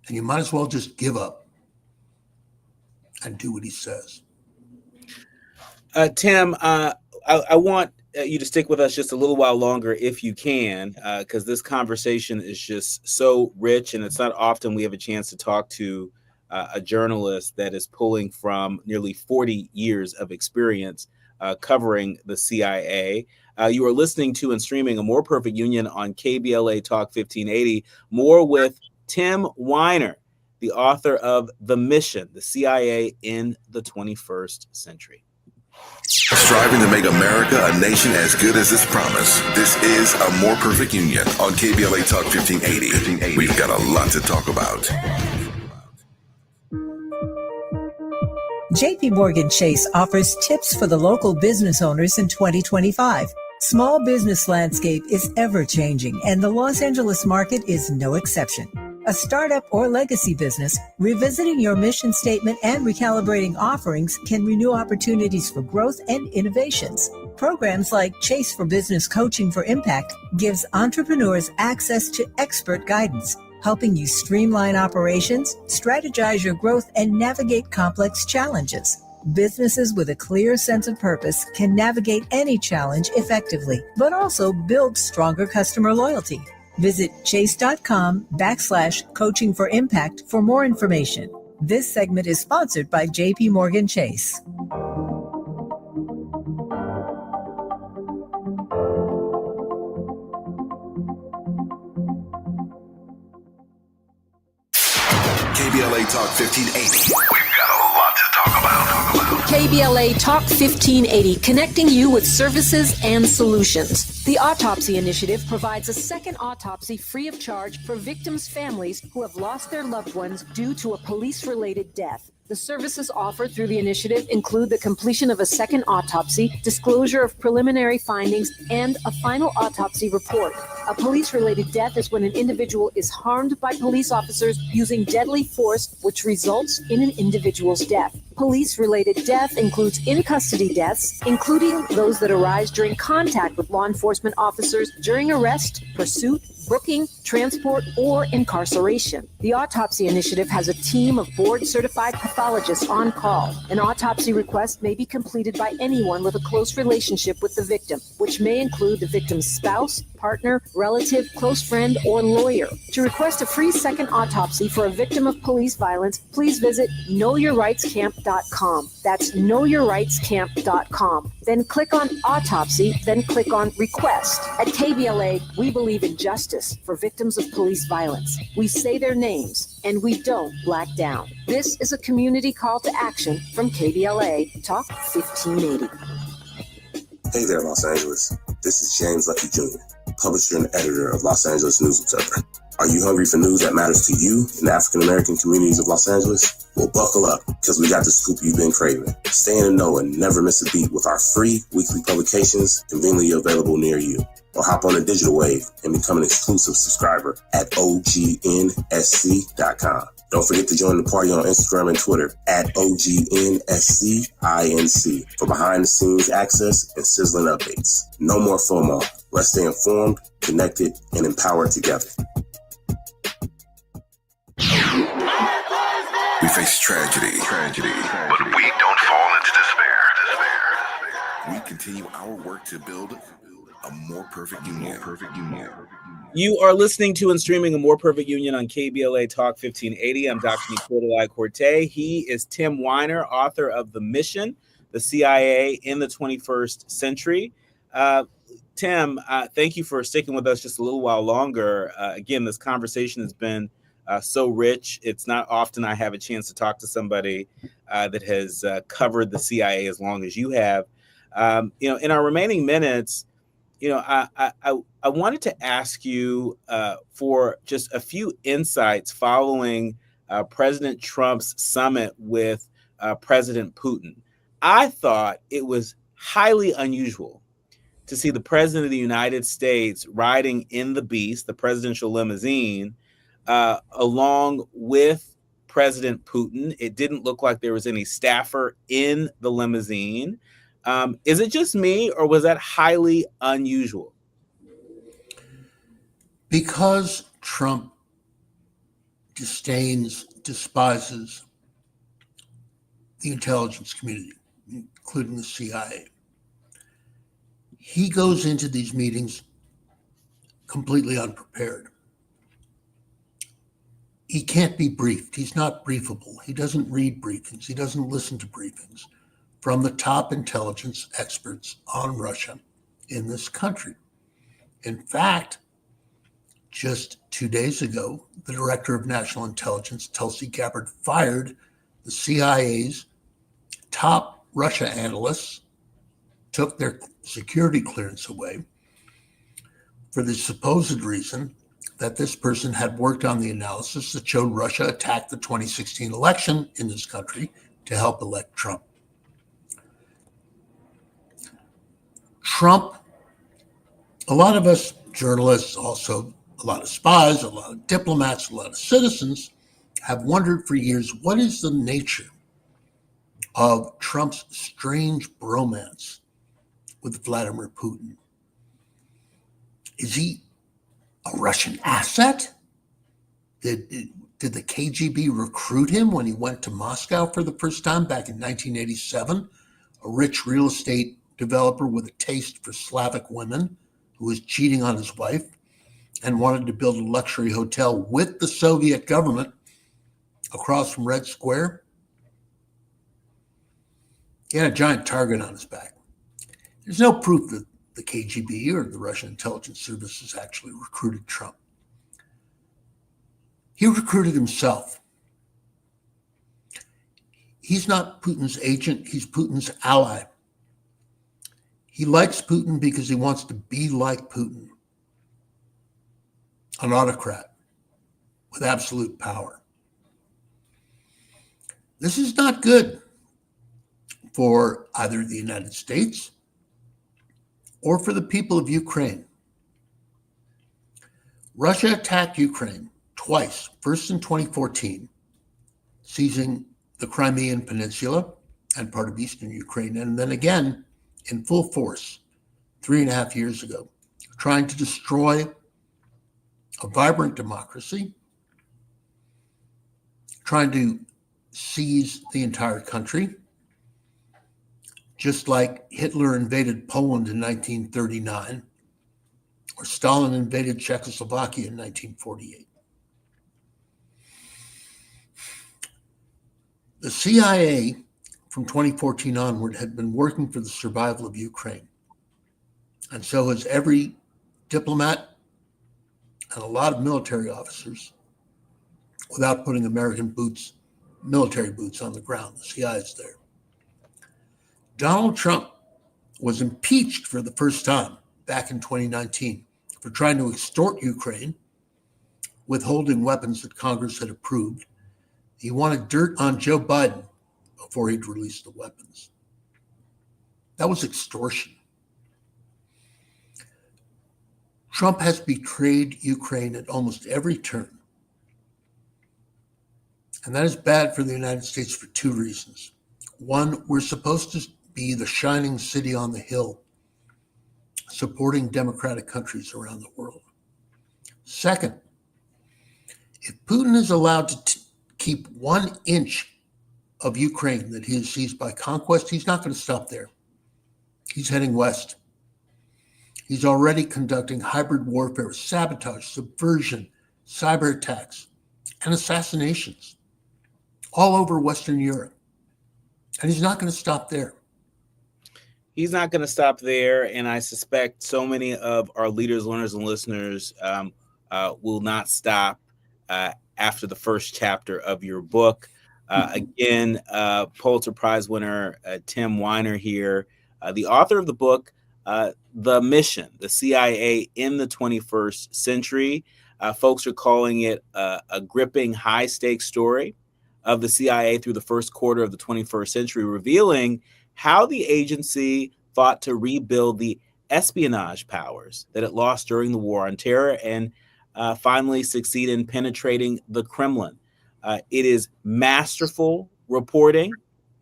and you might as well just give up and do what he says. Tim, I want you to stick with us just a little while longer if you can, because this conversation is just so rich, and it's not often we have a chance to talk to a journalist that is pulling from nearly 40 years of experience covering the CIA. You are listening to and streaming A More Perfect Union on KBLA Talk 1580. More with Tim Weiner, the author of The Mission, the CIA in the 21st Century. Striving to make America a nation as good as its promise. This is A More Perfect Union on KBLA Talk 1580. We've got a lot to talk about. JP Morgan Chase offers tips for the local business owners in 2025. Small business landscape is ever changing, and the Los Angeles market is no exception. A startup or legacy business, revisiting your mission statement and recalibrating offerings can renew opportunities for growth and innovations. Programs like Chase for Business Coaching for Impact gives entrepreneurs access to expert guidance, helping you streamline operations, strategize your growth, and navigate complex challenges. Businesses with a clear sense of purpose can navigate any challenge effectively, but also build stronger customer loyalty. Visit chase.com/coaching for impact for more information. This segment is sponsored by JP Morgan Chase. KBLA Talk 1580. We've got a lot to talk about. KBLA Talk 1580, connecting you with services and solutions. The Autopsy Initiative provides a second autopsy free of charge for victims' families who have lost their loved ones due to a police-related death. The services offered through the initiative include the completion of a second autopsy, disclosure of preliminary findings, and a final autopsy report. A police-related death is when an individual is harmed by police officers using deadly force, which results in an individual's death. Police-related death includes in-custody deaths, including those that arise during contact with law enforcement officers during arrest, pursuit, booking, transport, or incarceration. The Autopsy Initiative has a team of board-certified pathologists on call. An autopsy request may be completed by anyone with a close relationship with the victim, which may include the victim's spouse, partner, relative, close friend, or lawyer. To request a free second autopsy for a victim of police violence, please visit knowyourrightscamp.com. That's knowyourrightscamp.com. Then click on Autopsy, then click on Request. At KBLA, we believe in justice for victims of police violence. We say their names, and we don't black down. This is a community call to action from KBLA Talk 1580. Hey there, Los Angeles. This is James Lucky Jr., publisher and editor of Los Angeles News Observer. Are you hungry for news that matters to you in the African-American communities of Los Angeles? Well, buckle up, because we got the scoop you've been craving. Stay in the know and never miss a beat with our free weekly publications conveniently available near you. Or hop on the digital wave and become an exclusive subscriber at OGNSC.com. Don't forget to join the party on Instagram and Twitter at OGNSCINC for behind-the-scenes access and sizzling updates. No more FOMO. Let's stay informed, connected, and empowered together. We face tragedy, but we don't fall into despair. We continue our work to build a more perfect union. You are listening to and streaming A More Perfect Union on KBLA Talk 1580. I'm Dr. Nii-Quartelai. He is Tim Weiner, author of The Mission, the CIA in the 21st Century. Tim, thank you for sticking with us just a little while longer. Again, this conversation has been so rich. It's not often I have a chance to talk to somebody that has covered the CIA as long as you have. In our remaining minutes, I wanted to ask you for just a few insights following President Trump's summit with President Putin. I thought it was highly unusual to see the President of the United States riding in the Beast, the presidential limousine, along with President Putin. It didn't look like there was any staffer in the limousine. Is it just me, or was that highly unusual? Because Trump despises the intelligence community, including the CIA, he goes into these meetings completely unprepared. He can't be briefed. He's not briefable. He doesn't read briefings. He doesn't listen to briefings from the top intelligence experts on Russia in this country. In fact, just 2 days ago, the director of national intelligence, Tulsi Gabbard, fired the CIA's top Russia analysts, took their security clearance away for the supposed reason that this person had worked on the analysis that showed Russia attacked the 2016 election in this country to help elect Trump. A lot of us journalists, also a lot of spies, a lot of diplomats, a lot of citizens have wondered for years, what is the nature of Trump's strange bromance with Vladimir Putin? Is he a Russian asset? Did the KGB recruit him when he went to Moscow for the first time back in 1987? A rich real estate developer with a taste for Slavic women who was cheating on his wife and wanted to build a luxury hotel with the Soviet government across from Red Square. He had a giant target on his back. There's no proof that the KGB or the Russian intelligence services actually recruited Trump. He recruited himself. He's not Putin's agent, he's Putin's ally. He likes Putin because he wants to be like Putin, an autocrat with absolute power. This is not good for either the United States or for the people of Ukraine. Russia attacked Ukraine twice, first in 2014, seizing the Crimean Peninsula and part of eastern Ukraine, and then again in full force 3.5 years ago, trying to destroy a vibrant democracy, trying to seize the entire country, just like Hitler invaded Poland in 1939, or Stalin invaded Czechoslovakia in 1948. The CIA, from 2014 onward, had been working for the survival of Ukraine. And so has every diplomat and a lot of military officers, without putting American military boots on the ground. The CIA is there. Donald Trump was impeached for the first time back in 2019 for trying to extort Ukraine, withholding weapons that Congress had approved. He wanted dirt on Joe Biden before he'd release the weapons. That was extortion. Trump has betrayed Ukraine at almost every turn. And that is bad for the United States for two reasons. One, we're supposed to be the shining city on the hill, supporting democratic countries around the world. Second, if Putin is allowed to keep 1 inch of Ukraine that he has seized by conquest, he's not going to stop there. He's heading west. He's already conducting hybrid warfare, sabotage, subversion, cyber attacks, and assassinations all over Western Europe. And he's not going to stop there. He's not going to stop there. And I suspect so many of our leaders, learners, and listeners will not stop after the first chapter of your book. Again, Pulitzer Prize winner Tim Weiner here, the author of the book, The Mission, the CIA in the 21st Century. Folks are calling it a gripping high-stakes story of the CIA through the first quarter of the 21st century, revealing how the agency fought to rebuild the espionage powers that it lost during the War on Terror and finally succeed in penetrating the Kremlin. It is masterful reporting.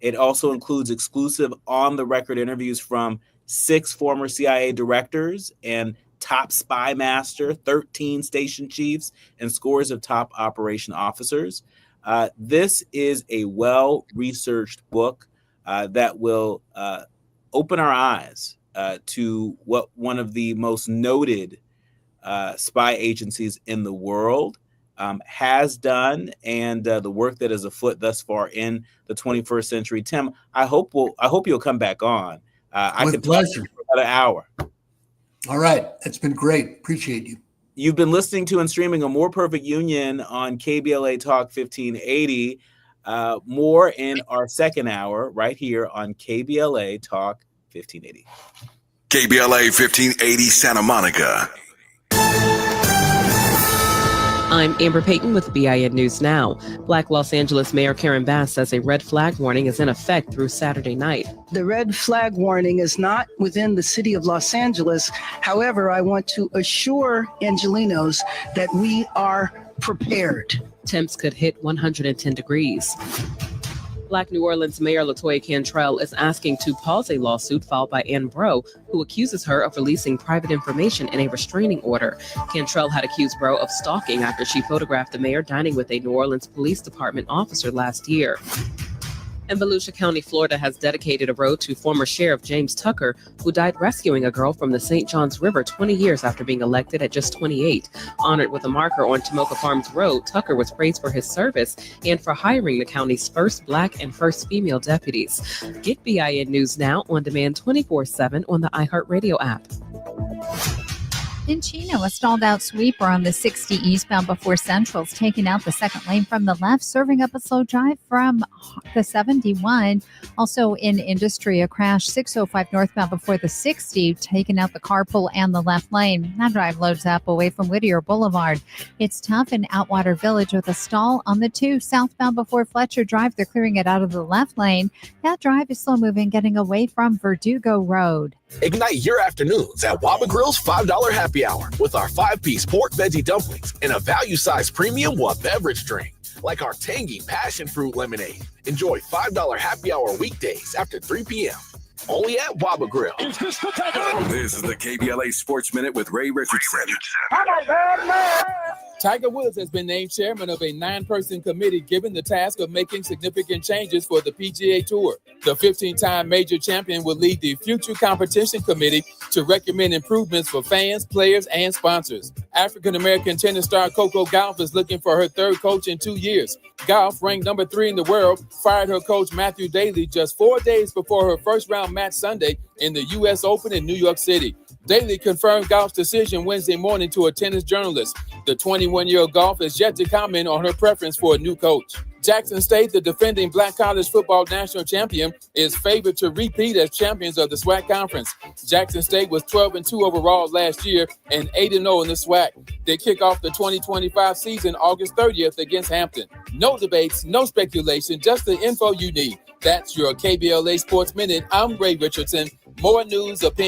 It also includes exclusive on-the-record interviews from 6 former CIA directors and top spy master, 13 station chiefs, and scores of top operation officers. This is a well-researched book that will open our eyes to what one of the most noted spy agencies in the world has done, and the work that is afoot thus far in the 21st century. Tim, I hope you'll come back on. I could talk to you for about an hour. All right, it's been great. Appreciate you. You've been listening to and streaming A More Perfect Union on KBLA Talk 1580. More in our second hour right here on KBLA Talk 1580. KBLA 1580 Santa Monica. I'm Amber Payton with BIN News Now. Black Los Angeles Mayor Karen Bass says a red flag warning is in effect through Saturday night. The red flag warning is not within the city of Los Angeles. However, I want to assure Angelinos that we are prepared. Temps could hit 110 degrees. Black New Orleans Mayor LaToya Cantrell is asking to pause a lawsuit filed by Ann Breaux, who accuses her of releasing private information in a restraining order. Cantrell had accused Breaux of stalking after she photographed the mayor dining with a New Orleans Police Department officer last year. And Volusia County, Florida has dedicated a road to former Sheriff James Tucker, who died rescuing a girl from the St. Johns River 20 years after being elected at just 28. Honored with a marker on Tomoka Farms Road, Tucker was praised for his service and for hiring the county's first Black and first female deputies. Get BIN News Now on demand 24/7 on the iHeartRadio app. In Chino, a stalled-out sweeper on the 60 eastbound before Central is taking out the second lane from the left, serving up a slow drive from the 71. Also in Industry, a crash 605 northbound before the 60, taking out the carpool and the left lane. That drive loads up away from Whittier Boulevard. It's tough in Outwater Village with a stall on the 2 southbound before Fletcher Drive. They're clearing it out of the left lane. That drive is slow-moving, getting away from Verdugo Road. Ignite your afternoons at Waba Grill's $5 happy hour with our 5-piece pork veggie dumplings and a value-sized premium beverage drink, like our tangy passion fruit lemonade. Enjoy $5 happy hour weekdays after 3 p.m. Only at Waba Grill. This is the KBLA Sports Minute with Ray Richardson. I'm a bad man. Tiger Woods has been named chairman of a 9-person committee given the task of making significant changes for the PGA Tour. The 15-time major champion will lead the future competition committee to recommend improvements for fans, players, and sponsors. African-American tennis star Coco Gauff is looking for her third coach in 2 years. Gauff, ranked number 3 in the world, fired her coach Matthew Daley just 4 days before her first-round match Sunday in the U.S. Open in New York City. Daley confirmed Gauff's decision Wednesday morning to a tennis journalist. The 21-year-old Gauff is yet to comment on her preference for a new coach. Jackson State, the defending Black college football national champion, is favored to repeat as champions of the SWAC conference. Jackson State was 12-2 overall last year and 8-0 in the SWAC. They kick off the 2025 season August 30th against Hampton. No debates, no speculation, just the info you need. That's your KBLA Sports Minute. I'm Ray Richardson. More news, opinion.